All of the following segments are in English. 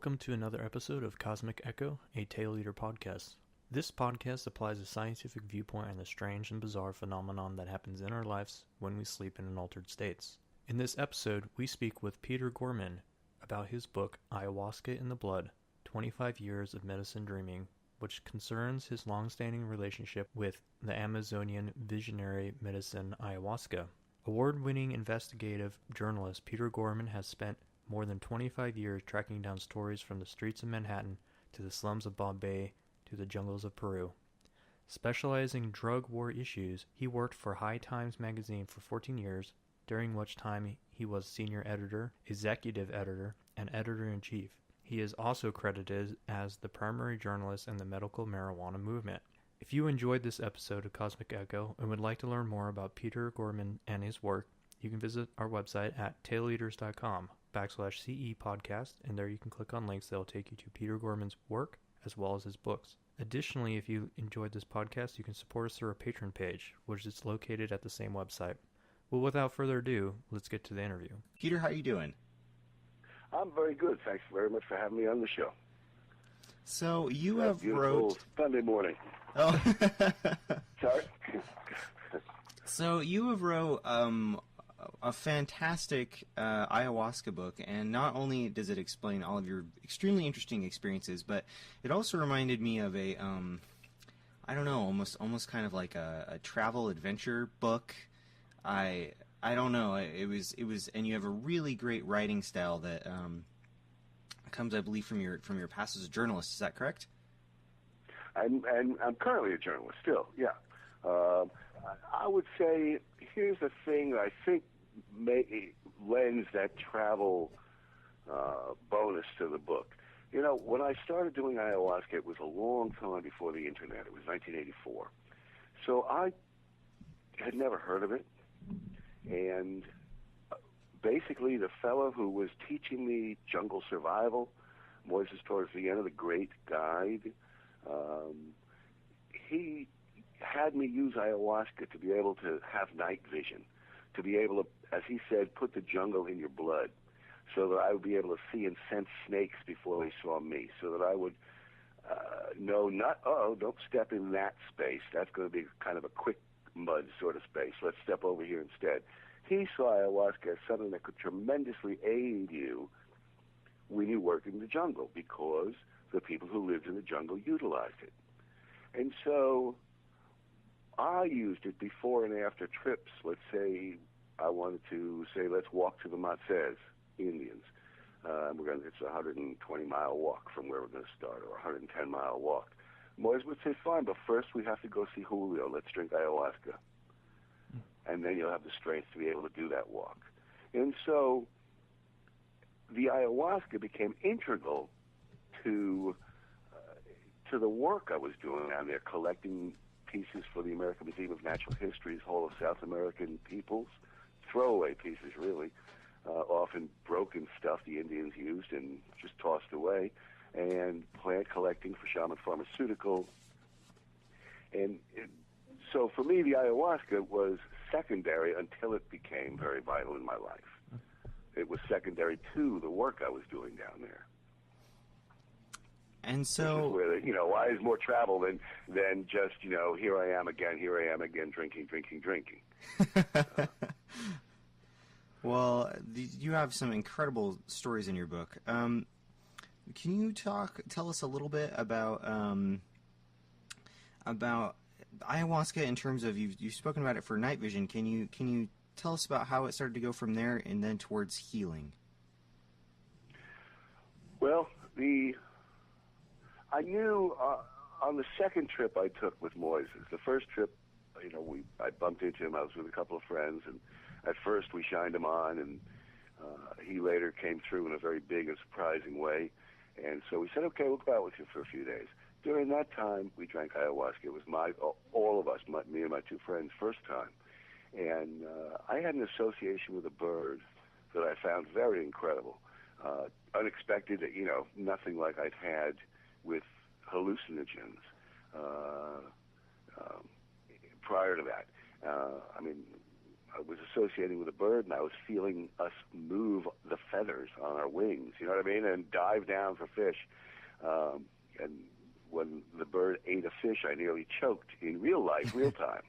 Welcome to another episode of Cosmic Echo, a Tail Eater podcast. This podcast applies a scientific viewpoint on the strange and bizarre phenomenon that happens in our lives when we sleep in altered states. In this episode, we speak with Peter Gorman about his book, Ayahuasca in the Blood, 25 Years of Medicine Dreaming, which concerns his long-standing relationship with the Amazonian visionary medicine ayahuasca. Award-winning investigative journalist Peter Gorman has spent more than 25 years tracking down stories from the streets of Manhattan to the slums of Bombay to the jungles of Peru. Specializing in drug war issues, he worked for High Times magazine for 14 years, during which time he was senior editor, executive editor, and editor-in-chief. He is also credited as the primary journalist in the medical marijuana movement. If you enjoyed this episode of Cosmic Echo and would like to learn more about Peter Gorman and his work, you can visit our website at taileaters.com/CE podcast, and there you can click on links that will take you to Peter Gorman's work as well as his books. Additionally, if you enjoyed this podcast, you can support us through our Patreon page, which is located at the same website. Well, without further ado, let's get to the interview. Peter, how are you doing? I'm very good. Thanks very much for having me on the show. So you have wrote Sunday morning. Oh, Sorry. So you have wrote a fantastic ayahuasca book, and not only does it explain all of your extremely interesting experiences, but it also reminded me of a I don't know, almost kind of like a travel adventure book. I don't know. It was, and you have a really great writing style that comes, I believe, from your past as a journalist. Is that correct? I'm currently a journalist still. Yeah. I would say here's the thing I think lends that travel bonus to the book. You know, when I started doing ayahuasca, it was a long time before the internet. It was 1984. So I had never heard of it. And basically the fellow who was teaching me jungle survival, Moises Torres Vienna, the great guide, he had me use ayahuasca to be able to have night vision, to be able to, as he said, put the jungle in your blood, so that I would be able to see and sense snakes before they saw me, so that I would know don't step in that space. That's going to be kind of a quick mud sort of space. Let's step over here instead. He saw ayahuasca as something that could tremendously aid you when you work in the jungle, because the people who lived in the jungle utilized it. And so I used it before and after trips. Let's say I wanted to say, let's walk to the Matsez Indians. It's a 120-mile walk from where we're going to start, or a 110-mile walk. Moise would say, fine, but first we have to go see Julio. Let's drink ayahuasca. And then you'll have the strength to be able to do that walk. And so the ayahuasca became integral to the work I was doing down there, collecting pieces for the American Museum of Natural History's Hall of South American Peoples, throwaway pieces really, often broken stuff the Indians used and just tossed away, and plant collecting for Shaman Pharmaceutical. And so for me, the ayahuasca was secondary until it became very vital in my life. It was secondary to the work I was doing down there. And so, which is where why is more travel than just here I am again, drinking. Well, you have some incredible stories in your book. Can you tell us a little bit about ayahuasca in terms of you've spoken about it for night vision? Can you tell us about how it started to go from there and then towards healing? Well, I knew on the second trip I took with Moises. The first trip, I bumped into him. I was with a couple of friends, and at first we shined him on, and he later came through in a very big and surprising way. And so we said, okay, we'll go out with you for a few days. During that time, we drank ayahuasca. It was all of us, me and my two friends, first time. And I had an association with a bird that I found very incredible, unexpected, nothing like I'd had with hallucinogens prior to that. was associating with a bird, and I was feeling us move the feathers on our wings, you know what I mean, and dive down for fish. And when the bird ate a fish, I nearly choked in real life, real time.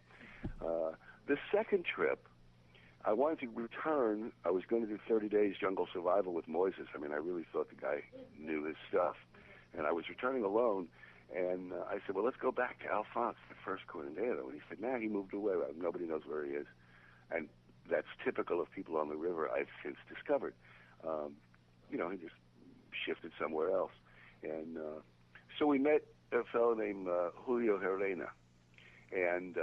The second trip, I wanted to return. I was going to do 30 days jungle survival with Moises. I mean, I really thought the guy knew his stuff. And I was returning alone, and I said, well, let's go back to Alphonse, the first Coronado. And he said, nah, he moved away. Nobody knows where he is. And that's typical of people on the river I've since discovered. He just shifted somewhere else. And so we met a fellow named Julio Herrera. And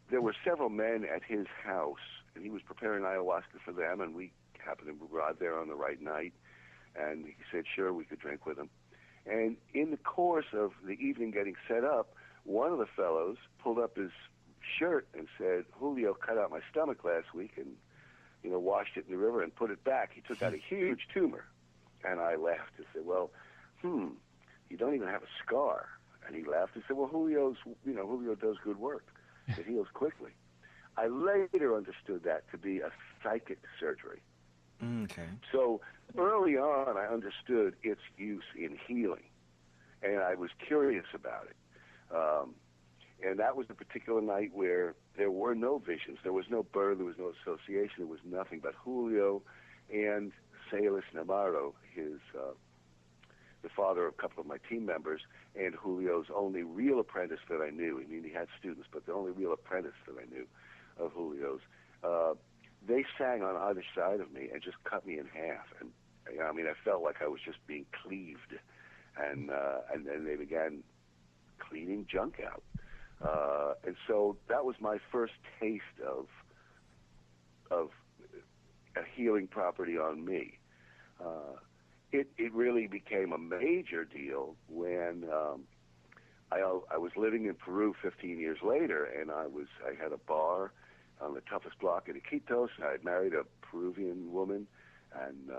there were several men at his house, and he was preparing ayahuasca for them, and we happened to arrive there on the right night. And he said, sure, we could drink with him. And in the course of the evening getting set up, one of the fellows pulled up his shirt and said, Julio cut out my stomach last week and, washed it in the river and put it back. He took out a huge tumor. And I laughed and said, well, you don't even have a scar. And he laughed and said, well, Julio does good work. It heals quickly. I later understood that to be a psychic surgery. Okay. So early on, I understood its use in healing, and I was curious about it. And that was the particular night where there were no visions. There was no bird. There was no association. There was nothing but Julio and Salis Navarro, the father of a couple of my team members, and Julio's only real apprentice that I knew. I mean, he had students, but the only real apprentice that I knew of Julio's. They sang on either side of me and just cut me in half. And I felt like I was just being cleaved. And then they began cleaning junk out. And so that was my first taste of a healing property on me. It really became a major deal when I was living in Peru 15 years later, and I had a bar on the toughest block in Iquitos. I had married a Peruvian woman and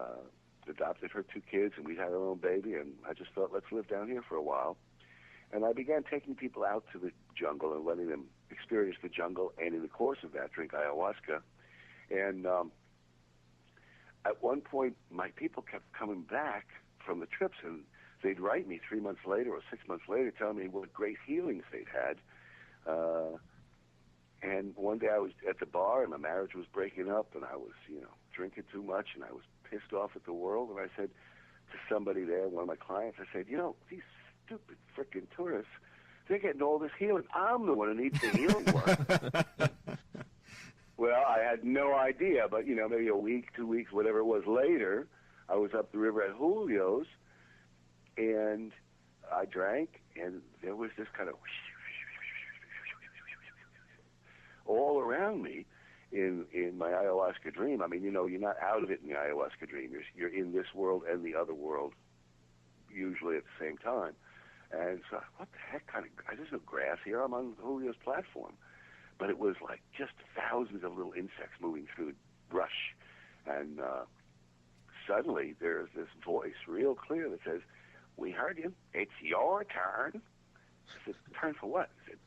adopted her 2 kids, and we had our own baby, and I just thought, let's live down here for a while. And I began taking people out to the jungle and letting them experience the jungle, and in the course of that, drink ayahuasca. And at one point, my people kept coming back from the trips, and they'd write me 3 months later or 6 months later telling me what great healings they'd had. And one day I was at the bar, and my marriage was breaking up, and I was, drinking too much, and I was pissed off at the world. And I said to somebody there, one of my clients, I said, these stupid freaking tourists, they're getting all this healing. I'm the one who needs the healing work. Well, I had no idea, but, maybe a week, 2 weeks, whatever it was later, I was up the river at Julio's, and I drank, and there was this kind of all around me in my ayahuasca dream. I mean, you're not out of it in the ayahuasca dream. You're in this world and the other world usually at the same time. And so, what the heck there's no grass here. I'm on Julio's platform. But it was like just thousands of little insects moving through the brush. And suddenly there's this voice real clear that says, we heard you. It's your turn. I said, turn for what? I said,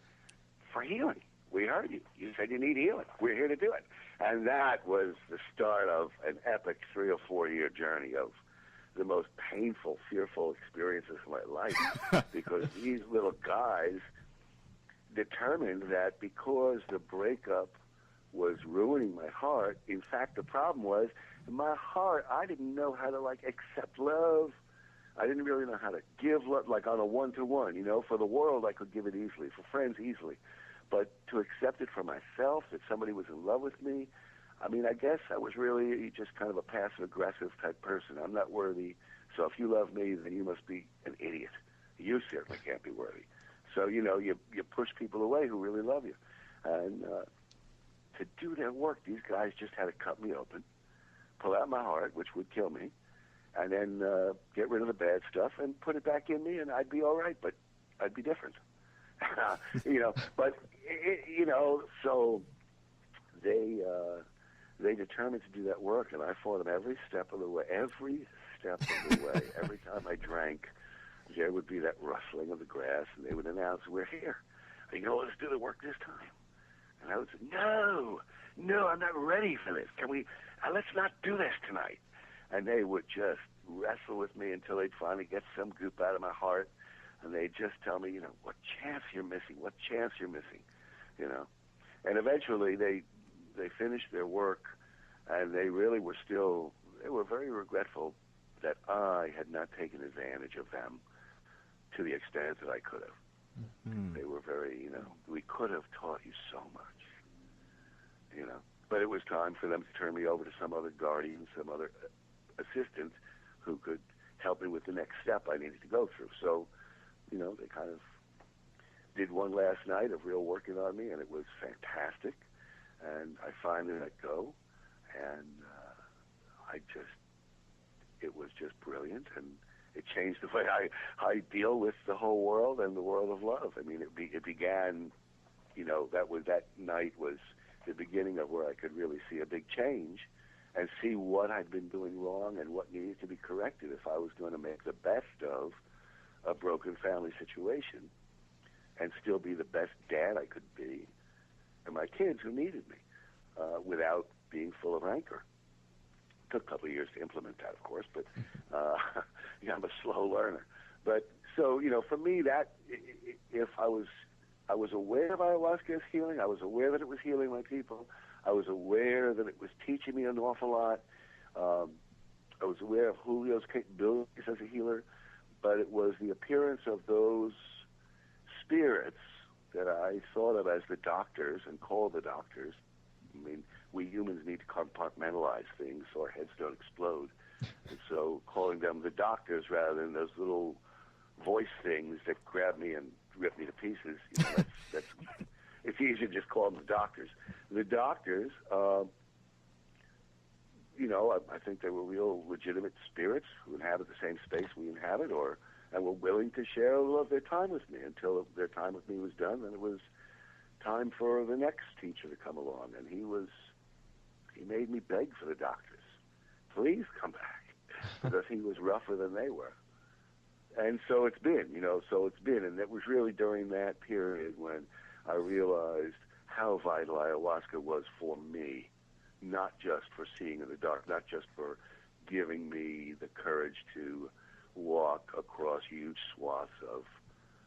for healing. We heard you. You said you need healing. We're here to do it. And that was the start of an epic 3 or 4 year journey of the most painful, fearful experiences of my life. Because these little guys determined that because the breakup was ruining my heart, in fact, the problem was in my heart, I didn't know how to, accept love. I didn't really know how to give love, on a one-to-one. For the world, I could give it easily. For friends, easily. But to accept it for myself, that somebody was in love with me, I guess I was really just kind of a passive-aggressive type person. I'm not worthy, so if you love me, then you must be an idiot. You certainly can't be worthy. So, you push people away who really love you. And to do their work, these guys just had to cut me open, pull out my heart, which would kill me, and then get rid of the bad stuff and put it back in me, and I'd be all right, but I'd be different. So they determined to do that work, and I fought them every step of the way. Every step of the way. Every time I drank, there would be that rustling of the grass, and they would announce, we're here. Let's do the work this time. And I would say, no, no, I'm not ready for this. Can we, let's not do this tonight. And they would just wrestle with me until they'd finally get some goop out of my heart. And they'd just tell me, what chance you're missing, what chance you're missing, And eventually they finished their work, and they really were they were very regretful that I had not taken advantage of them to the extent that I could have. Mm-hmm. They were very, we could have taught you so much, But it was time for them to turn me over to some other guardian, some other assistant who could help me with the next step I needed to go through. So, they kind of did one last night of real working on me, and it was fantastic. And I finally let go, and it was just brilliant, and it changed the way I deal with the whole world and the world of love. I mean, it began, that night was the beginning of where I could really see a big change and see what I'd been doing wrong and what needed to be corrected if I was going to make the best of a broken family situation and still be the best dad I could be to my kids who needed me without being full of rancor. It took a couple of years to implement that, of course, but I'm a slow learner. But so, for me, that if I was aware of ayahuasca's healing, I was aware that it was healing my people, I was aware that it was teaching me an awful lot, I was aware of Julio's capabilities as a healer, but it was the appearance of those spirits that I thought of as the doctors and called the doctors. I mean, we humans need to compartmentalize things so our heads don't explode. And so calling them the doctors rather than those little voice things that grab me and rip me to pieces, that's it's easier to just call them the doctors. The doctors, I think they were real legitimate spirits who inhabit the same space we inhabit, and were willing to share a little of their time with me until their time with me was done. Then it was time for the next teacher to come along, and he made me beg for the doctors, please come back, because he was rougher than they were. And so it's been, and it was really during that period when I realized how vital ayahuasca was for me, not just for seeing in the dark, not just for giving me the courage to walk across huge swaths of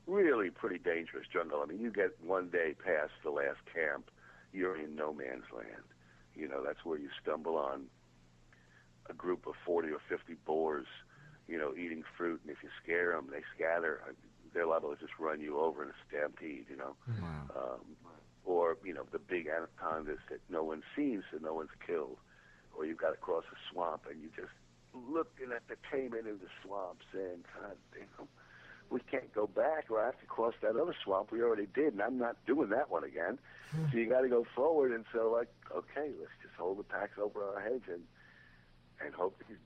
really pretty dangerous jungle. I mean, you get one day past the last camp, you're in no man's land. That's where you stumble on a group of 40 or 50 boars, eating fruit, and if you scare them, they scatter. They're liable to just run you over in a stampede, Wow. Or, the big anacondas that no one's seen, so no one's killed. Or you've got to cross a swamp, and you just looking at the cayman in the swamp saying, God, we can't go back, or I have to cross that other swamp we already did, and I'm not doing that one again. So you got to go forward, and so okay, let's just hold the packs over our heads and hope these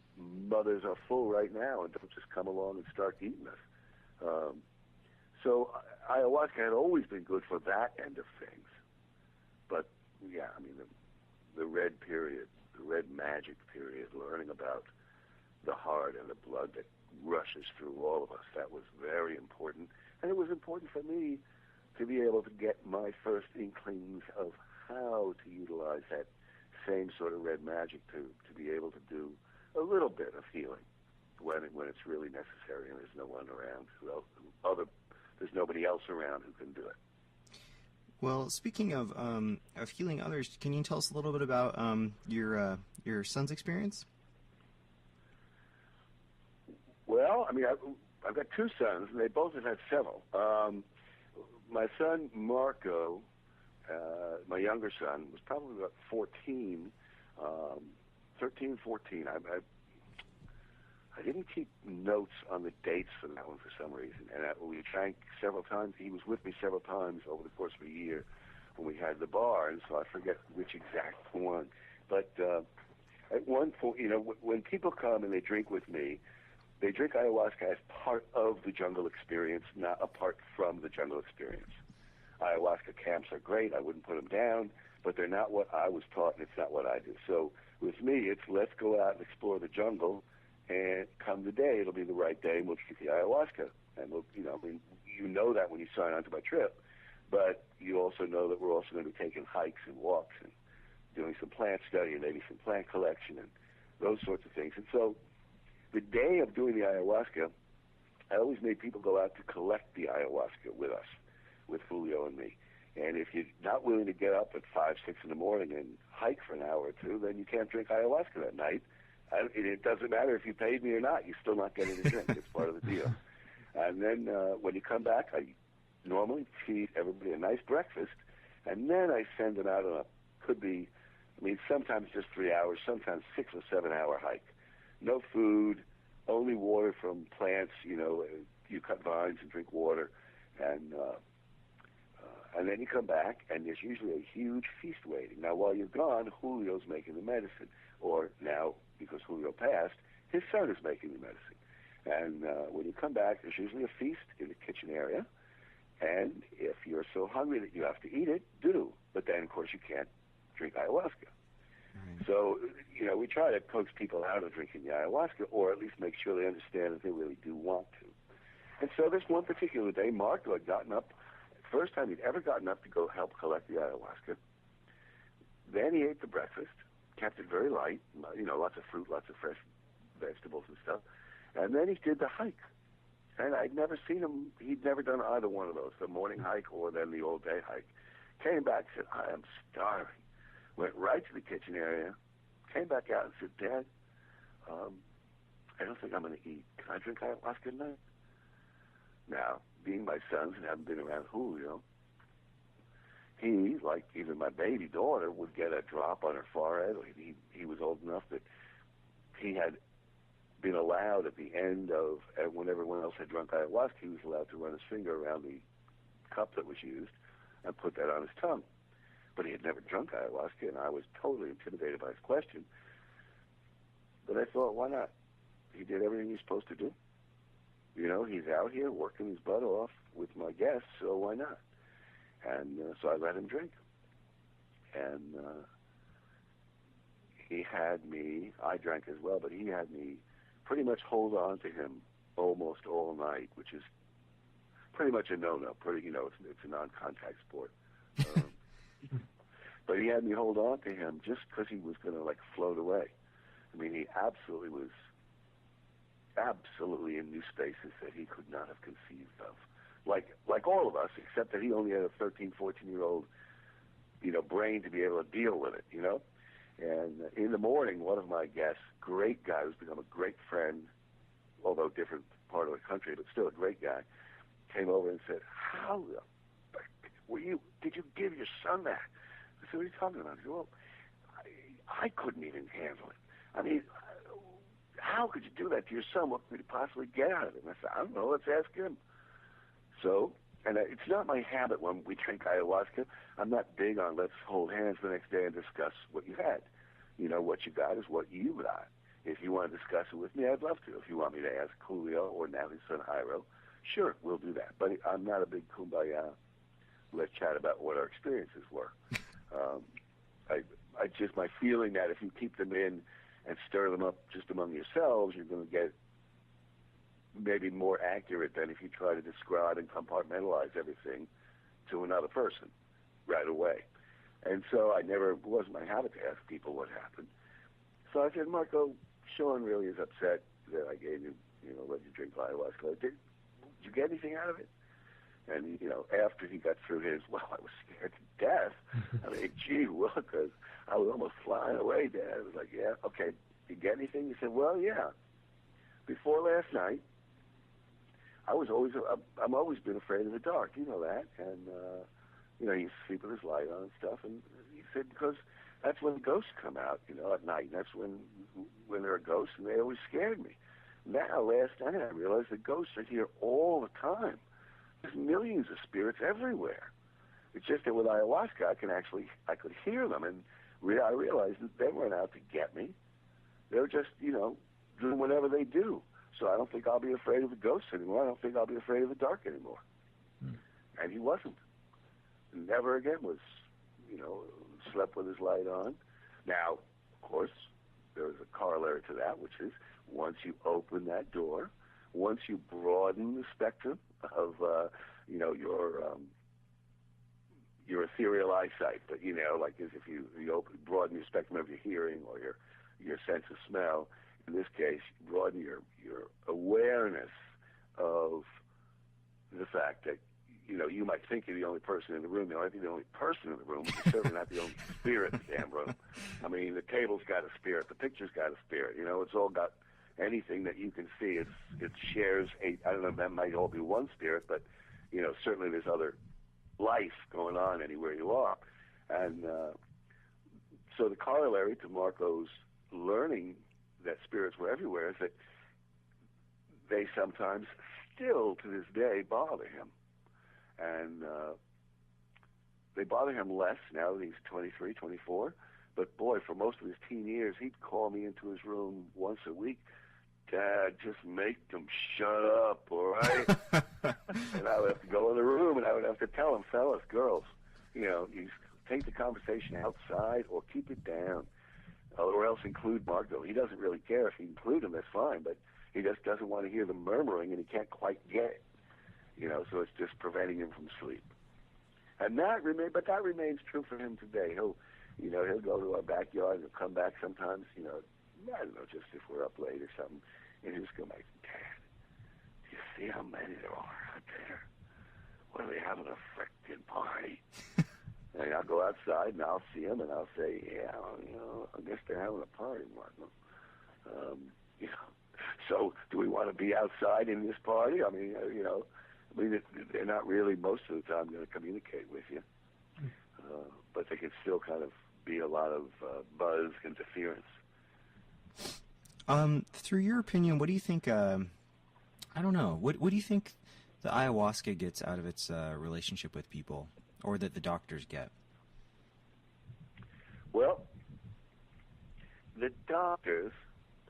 mothers are full right now and don't just come along and start eating us. So ayahuasca had always been good for that end of things. But, yeah, I mean, the red period, the red magic period, learning about the heart and the blood that rushes through all of us, that was very important. And it was important for me to be able to get my first inklings of how to utilize that same sort of red magic to be able to do a little bit of healing when it's really necessary and there's no one around there's nobody else around who can do it. Well, speaking of healing others, can you tell us a little bit about your son's experience? Well, I mean, I've got two sons, and they both have had several. My son, Marco, my younger son, was probably about 13, 14. I didn't keep notes on the dates for that one for some reason, and we drank several times. He was with me several times over the course of a year when we had the bar, and so I forget which exact one. But at one point, when people come and they drink with me, they drink ayahuasca as part of the jungle experience, not apart from the jungle experience. Ayahuasca camps are great. I wouldn't put them down, but they're not what I was taught, and it's not what I do. So with me, it's let's go out and explore the jungle, and come the day, it'll be the right day, and we'll drink the ayahuasca. And we'll, that when you sign on to my trip, but you also know that we're also going to be taking hikes and walks and doing some plant study and maybe some plant collection and those sorts of things. And so the day of doing the ayahuasca, I always made people go out to collect the ayahuasca with us, with Julio and me. And if you're not willing to get up at 5, 6 in the morning and hike for an hour or two, then you can't drink ayahuasca that night. It doesn't matter if you paid me or not. You're still not getting the drink. It's part of the deal. And then when you come back, I normally feed everybody a nice breakfast, and then I send them out on a, could be, I mean, sometimes just 3 hours, sometimes 6 or 7 hour hike. No food, only water from plants. You cut vines and drink water, and then you come back, and there's usually a huge feast waiting. Now, while you're gone, Julio's making the medicine, or now, because Julio passed, his son is making the medicine. And when you come back, there's usually a feast in the kitchen area, and if you're so hungry that you have to eat it, do. But then, of course, you can't drink ayahuasca. Right. So, we try to coax people out of drinking the ayahuasca, or at least make sure they understand that they really do want to. And so this one particular day, Mark, who had gotten up, first time he'd ever gotten up to go help collect the ayahuasca, then he ate the breakfast, kept it very light, lots of fruit, lots of fresh vegetables and stuff, and then he did the hike. And I'd never seen him, he'd never done either one of those, the morning hike or then the all-day hike. Came back, said, I am starving. Went right to the kitchen area, came back out and said, Dad, I don't think I'm going to eat. Can I drink ayahuasca tonight? Now, being my sons and having been around Julio, he, like even my baby daughter, would get a drop on her forehead. He was old enough that he had been allowed at the end of, when everyone else had drunk ayahuasca, he was allowed to run his finger around the cup that was used and put that on his tongue. But he had never drunk ayahuasca, and I was totally intimidated by his question. But I thought, why not? He did everything he's supposed to do. He's out here working his butt off with my guests, so why not? And so I let him drink. And he had me, I drank as well, but he had me pretty much hold on to him almost all night, which is pretty much a no-no. It's a non-contact sport. But he had me hold on to him just because he was going to, float away. I mean, he absolutely was in new spaces that he could not have conceived of. Like all of us, except that he only had a 13, 14-year-old, brain to be able to deal with it, And in the morning, one of my guests, great guy who's become a great friend, although different part of the country, but still a great guy, came over and said, how the did you give your son that? I said, what are you talking about? He said, well, I couldn't even handle it. I mean, how could you do that to your son? What could you possibly get out of it? And I said, I don't know, let's ask him. So, and it's not my habit when we drink ayahuasca. I'm not big on let's hold hands the next day and discuss what you had. What you got is what you got. If you want to discuss it with me, I'd love to. If you want me to ask Julio or now his son Jairo, sure, we'll do that. But I'm not a big kumbaya. Let's chat about what our experiences were. I just, my feeling that if you keep them in and stir them up just among yourselves, you're going to get maybe more accurate than if you try to describe and compartmentalize everything to another person right away. And so it wasn't my habit to ask people what happened. So I said, Marco, Sean really is upset that I gave you, let you drink ayahuasca. Did you get anything out of it? And, after he got through his, well, I was scared to death. I mean, gee, well, because I was almost flying away, Dad. I was like, yeah, okay. Did you get anything? He said, well, yeah. Before last night, I've always been afraid of the dark. You know that. And, he sleep with his light on and stuff. And he said, because that's when ghosts come out, at night. And that's when there are ghosts, and they always scared me. Now, last night, I realized that ghosts are here all the time. There's millions of spirits everywhere. It's just that with ayahuasca, I could hear them, and I realized that they weren't out to get me. They're just, doing whatever they do. So I don't think I'll be afraid of the ghosts anymore. I don't think I'll be afraid of the dark anymore. And he wasn't. Never again was, slept with his light on. Now, of course, there's a corollary to that, which is once you open that door, once you broaden the spectrum of, your ethereal eyesight, but like as if you broaden your spectrum of your hearing or your sense of smell. In this case, broaden your awareness of the fact that you might think you're the only person in the room. You might be the only person in the room, but you're certainly not the only spirit in the damn room. I mean, the table's got a spirit, the picture's got a spirit. It's all got anything that you can see. It shares I don't know, that might all be one spirit, but certainly there's other life going on anywhere you are. And so the corollary to Marco's learning that spirits were everywhere is that they sometimes still to this day bother him. And they bother him less now that he's 23, 24. But boy, for most of his teen years, he'd call me into his room once a week. Dad, just make them shut up, all right? And I would have to go in the room and I would have to tell him, fellas, girls, you take the conversation outside or keep it down, or else include Marco. He doesn't really care if you include him, that's fine, but he just doesn't want to hear the murmuring and he can't quite get it. So it's just preventing him from sleep. And that remains true for him today. He'll go to our backyard and he'll come back sometimes, I don't know, just if we're up late or something, and he'll just go like, Dad, do you see how many there are out there? What, are they having a frickin' party? And I'll go outside and I'll see him and I'll say, yeah, I guess they're having a party, Martin. So do we want to be outside in this party? I mean, they're not really most of the time going to communicate with you, but they can still kind of be a lot of buzz interference. Through your opinion, what do you think? I don't know. What do you think the ayahuasca gets out of its relationship with people, or that the doctors get? Well, the doctors,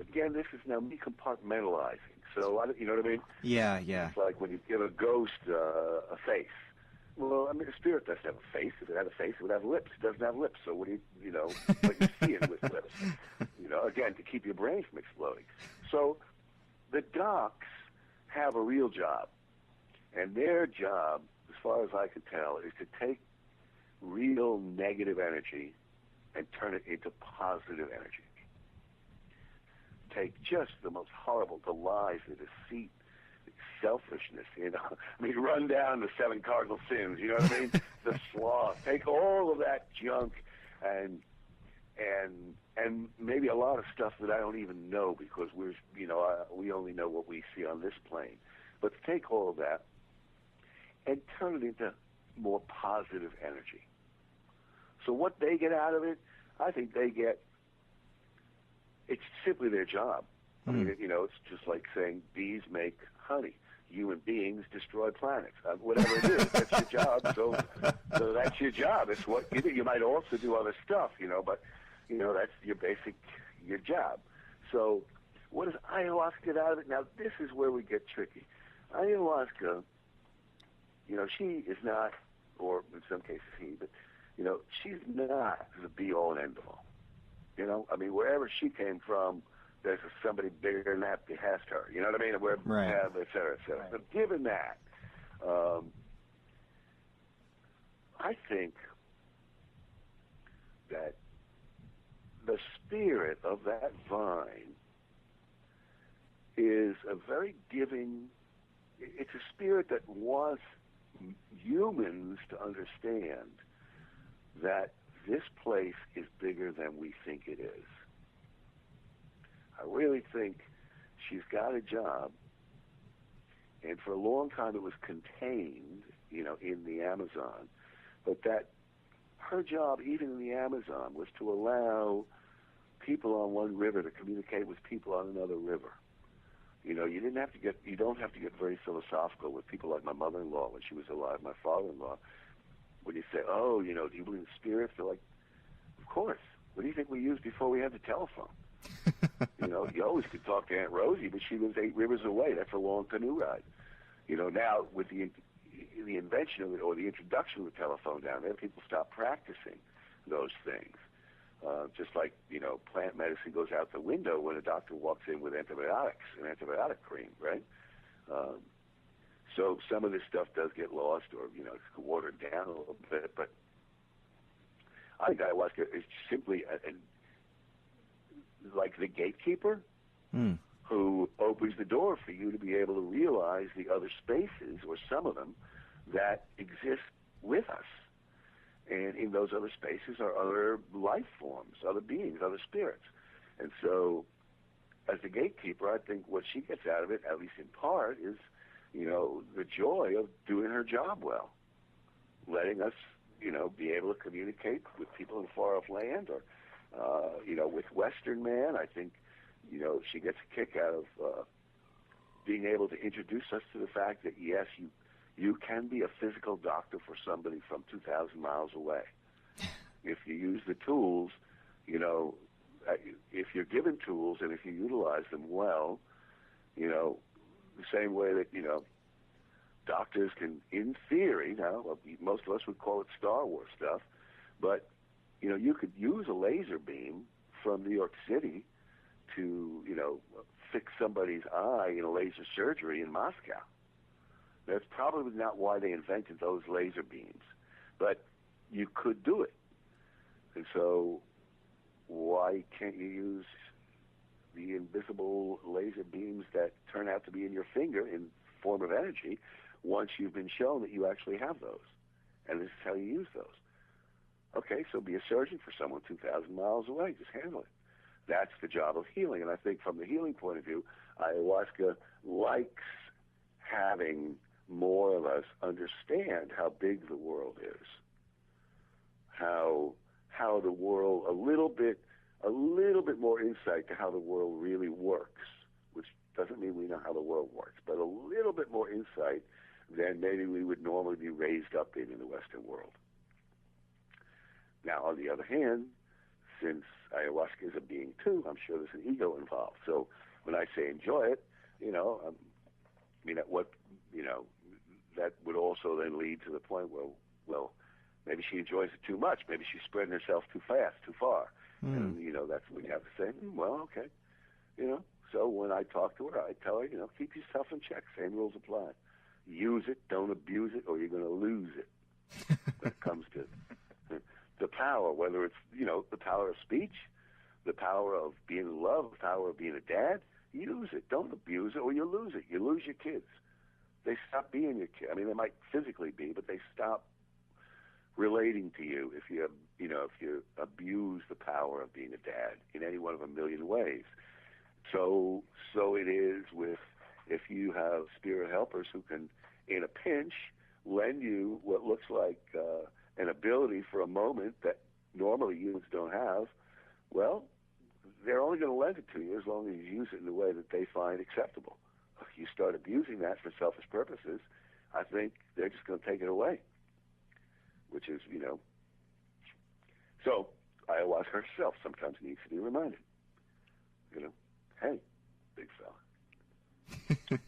again, this is now me compartmentalizing. So, you know what I mean? Yeah. It's like when you give a ghost a face. Well, I mean, a spirit doesn't have a face. If it had a face, it would have lips. It doesn't have lips, so what do but you see it with lips. Again, to keep your brain from exploding. So the docs have a real job, and their job, as far as I can tell, is to take real negative energy and turn it into positive energy. Take just the most horrible, the lies, the deceit, the selfishness, I mean, run down the 7 cardinal sins, you know what I mean? The sloth. Take all of that junk and maybe a lot of stuff that I don't even know because we only know what we see on this plane. But take all of that and turn it into more positive energy. So what they get out of it, I think it's simply their job. I mean, it's just like saying bees make honey. Human beings destroy planets. Whatever it is, that's your job. So that's your job. It's what you do. You might also do other stuff, but that's your job. So what does ayahuasca get out of it? Now, this is where we get tricky. Ayahuasca, she is not, or in some cases he, but, she's not the be-all and end-all. I mean, wherever she came from, there's somebody bigger than that behest her. You know what I mean? Right. Et cetera, et cetera. Right. But given that, I think that the spirit of that vine is a very giving, it's a spirit that wants humans to understand that this place is bigger than we think it is. I really think she's got a job, and for a long time it was contained, in the Amazon, but that her job, even in the Amazon, was to allow people on one river to communicate with people on another river. You don't have to get very philosophical with people like my mother-in-law when she was alive, my father-in-law. When you say, do you believe in spirits? They're like, of course. What do you think we used before we had the telephone? You always could talk to Aunt Rosie, but she lives 8 rivers away. That's a long canoe ride. Now with the invention of it or the introduction of the telephone down there, people stop practicing those things. Just like, plant medicine goes out the window when a doctor walks in with antibiotics, an antibiotic cream, right? So some of this stuff does get lost or, it's watered down a little bit. But I think ayahuasca is simply like the gatekeeper who opens the door for you to be able to realize the other spaces, or some of them, that exist with us. And in those other spaces are other life forms, other beings, other spirits. And so as the gatekeeper, I think what she gets out of it, at least in part, is, the joy of doing her job well, letting us, be able to communicate with people in far-off land or, with Western man. I think, she gets a kick out of being able to introduce us to the fact that, yes, you can be a physical doctor for somebody from 2,000 miles away. If you use the tools, if you're given tools and if you utilize them well, the same way that, doctors can, in theory, now, most of us would call it Star Wars stuff, but, you could use a laser beam from New York City to, fix somebody's eye in a laser surgery in Moscow. That's probably not why they invented those laser beams, but you could do it. And so why can't you use the invisible laser beams that turn out to be in your finger in form of energy once you've been shown that you actually have those? And this is how you use those. Okay, so be a surgeon for someone 2,000 miles away. Just handle it. That's the job of healing. And I think from the healing point of view, ayahuasca likes having more of us understand how big the world is, how the world, a little bit more insight to how the world really works, which doesn't mean we know how the world works, but a little bit more insight than maybe we would normally be raised up in the Western world. Now, on the other hand, since ayahuasca is a being too, I'm sure there's an ego involved. So when I say enjoy it, that would also then lead to the point where, well, maybe she enjoys it too much. Maybe she's spreading herself too fast, too far. And, that's when you have to say, well, okay. So when I talk to her, I tell her, keep yourself in check. Same rules apply. Use it, don't abuse it, or you're going to lose it when it comes to the power, whether it's, the power of speech, the power of being in love, the power of being a dad. Use it. Don't abuse it, or you lose it. You lose your kids. They stop being your kid. I mean, they might physically be, but they stop relating to you if you abuse the power of being a dad in any one of a million ways. So it is with, if you have spirit helpers who can, in a pinch, lend you what looks like an ability for a moment that normally humans don't have, well, they're only going to lend it to you as long as you use it in the way that they find acceptable. If you start abusing that for selfish purposes, I think they're just going to take it away, which is, So ayahuasca herself sometimes needs to be reminded, hey, big fella.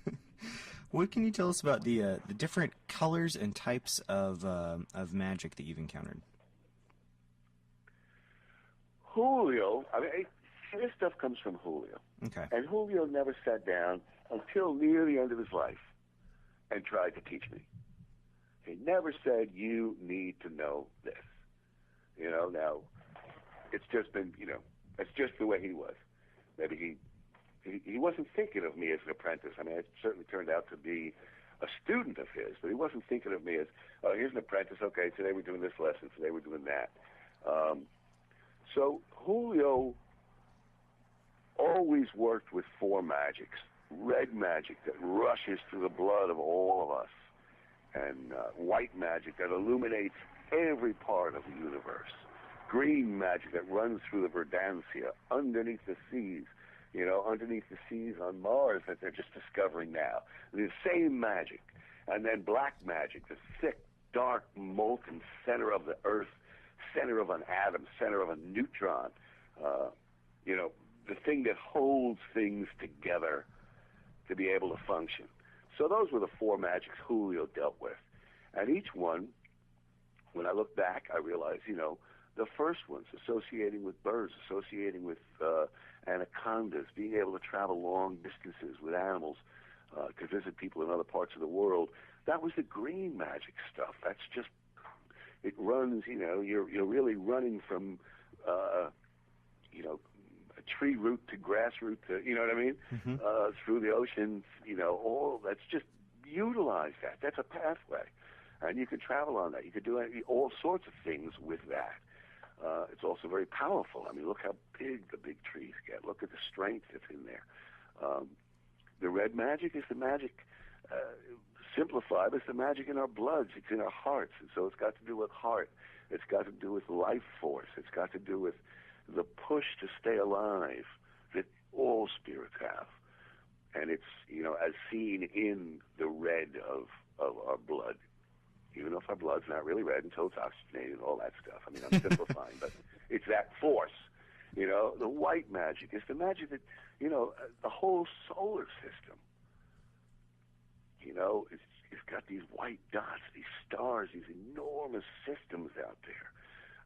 What can you tell us about the different colors and types of magic that you've encountered? Julio, this stuff comes from Julio. Okay. And Julio never sat down until near the end of his life and tried to teach me. He never said, you need to know this. Now, it's just been, it's just the way he was. Maybe he wasn't thinking of me as an apprentice. I certainly turned out to be a student of his, but he wasn't thinking of me as, oh, here's an apprentice. Okay, today we're doing this lesson. Today we're doing that. So Julio always worked with four magics. Red magic that rushes through the blood of all of us, and white magic that illuminates every part of the universe. Green magic that runs through the verdancia, underneath the seas, underneath the seas on Mars that they're just discovering now. The same magic. And then black magic, the thick, dark, molten center of the earth, center of an atom, center of a neutron, the thing that holds things together to be able to function. So those were the four magics Julio dealt with. And each one, when I look back, I realize, the first ones associating with birds, associating with anacondas, being able to travel long distances with animals, to visit people in other parts of the world. That was the green magic stuff. That's just, it runs, you're really running from, a tree root to grass root to, you know what I mean? Mm-hmm. Through the ocean, all that's just utilize that. That's a pathway. And you can travel on that. You could do all sorts of things with that. It's also very powerful. I mean, look how big the big trees get. Look at the strength that's in there. The red magic is the magic, simplified, it's the magic in our bloods. It's in our hearts. And so it's got to do with heart. It's got to do with life force. It's got to do with the push to stay alive that all spirits have. And it's, as seen in the red of our blood. Even if our blood's not really red until it's oxygenated and all that stuff. I mean, I'm simplifying, but it's that force. The white magic is the magic that, the whole solar system, it's got these white dots, these stars, these enormous systems out there.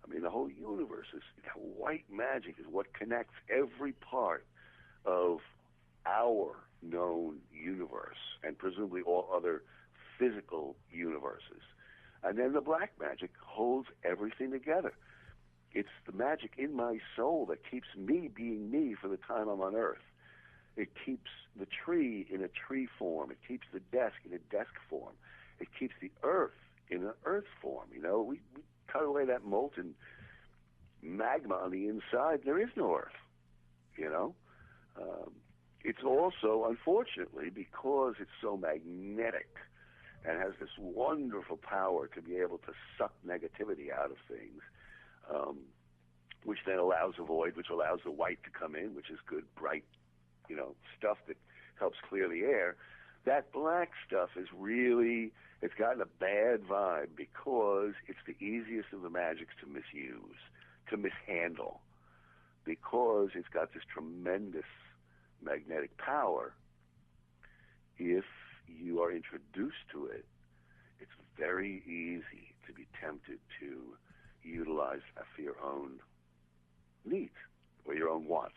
I mean, the whole universe is, that white magic is what connects every part of our known universe and presumably all other physical universes. And then the black magic holds everything together. It's the magic in my soul that keeps me being me for the time I'm on Earth. It keeps the tree in a tree form. It keeps the desk in a desk form. It keeps the earth in an earth form. We cut away that molten magma on the inside. There is no earth, It's also, unfortunately, because it's so magnetic and has this wonderful power to be able to suck negativity out of things, which then allows a void, which allows the white to come in, which is good, bright, stuff that helps clear the air. That black stuff is really, it's gotten a bad vibe because it's the easiest of the magics to misuse, to mishandle, because it's got this tremendous magnetic power. If you are introduced to it, it's very easy to be tempted to utilize that for your own needs or your own wants.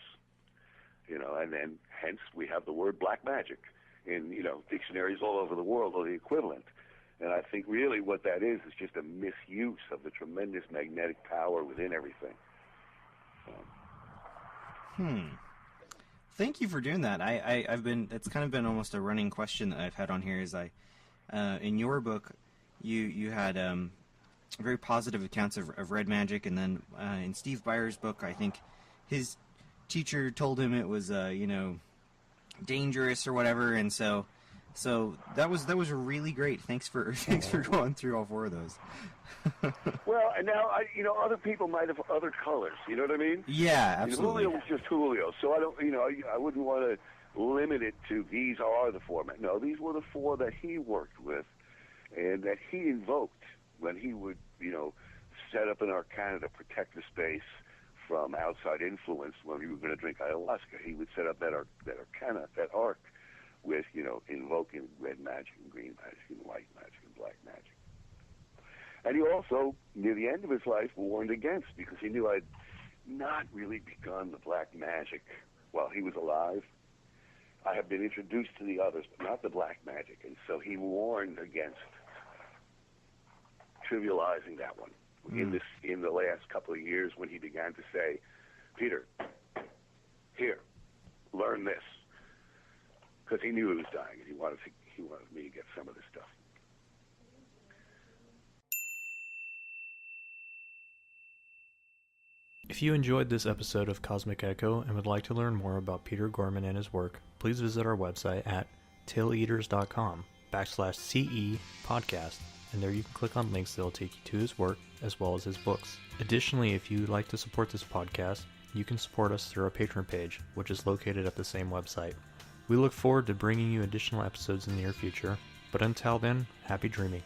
And then hence we have the word black magic in, dictionaries all over the world, or the equivalent. And I think really what that is just a misuse of the tremendous magnetic power within everything. Thank you for doing that. It's kind of been almost a running question that I've had on here is in your book, you had very positive accounts of red magic, and then in Steve Byer's book, I think his teacher told him it was dangerous or whatever, and so that was really great. Thanks for going through all four of those. Well, and now other people might have other colors. You know what I mean? Yeah, absolutely. Julio was just Julio, so I don't. I wouldn't want to limit it to these are the four. No, these were the four that he worked with, and that he invoked when he would, set up an arcana to protect the space from outside influence. When we were going to drink ayahuasca, he would set up that arcana, that arc, with invoking red magic and green magic and white magic and black magic. And he also, near the end of his life, warned against, because he knew I'd not really begun the black magic while he was alive. I have been introduced to the others, but not the black magic. And so he warned against trivializing that one in the last couple of years, when he began to say, Peter, here, learn this. Because he knew he was dying, and he wanted me to get some of this stuff. If you enjoyed this episode of Cosmic Echo and would like to learn more about Peter Gorman and his work, please visit our website at taileaters.com/CE podcast, and there you can click on links that will take you to his work as well as his books. Additionally, if you would like to support this podcast, you can support us through our Patreon page, which is located at the same website. We look forward to bringing you additional episodes in the near future, but until then, happy dreaming.